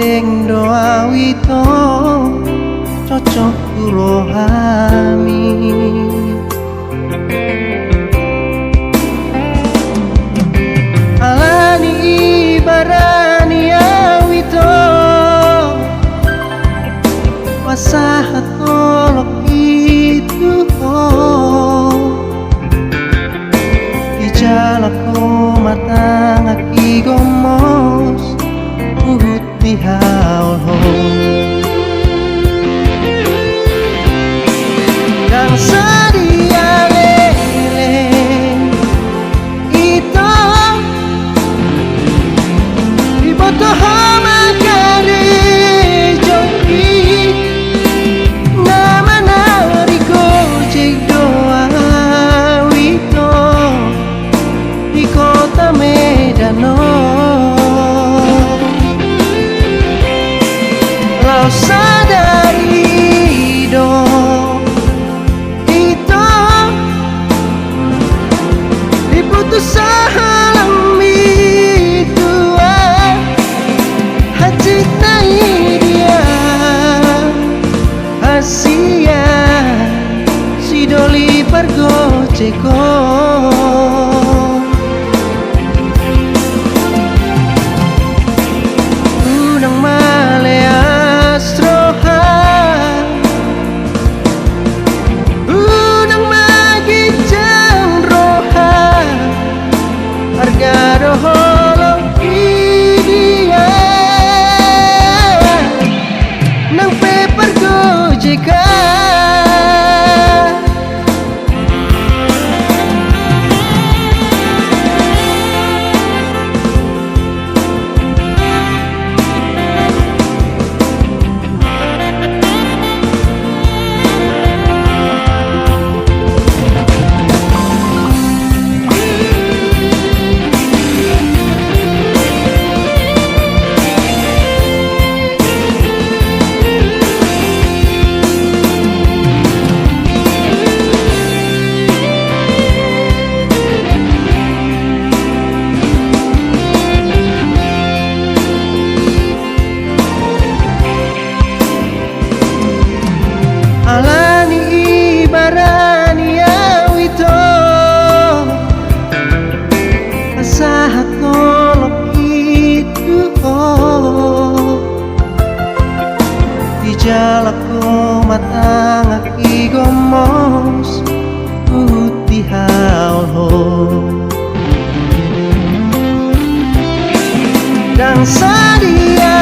sing doa wito cocok kurohami. Alani ibarani awito wasahat tolok itu ijalako matang aki gomos uhut di haul kang sadia lele itu iboto hama kare joki nama nariko cek doa wito di kota Medano lau sadari dong itu diputus salam itu hajit nai dia Asia si doli pargo ceko unang male astroha unang magijang roha harga roholong dia nang paper gojeka alani ibarani awito asahat nolok itu ijalako matang aki gomos putih haul dan sadia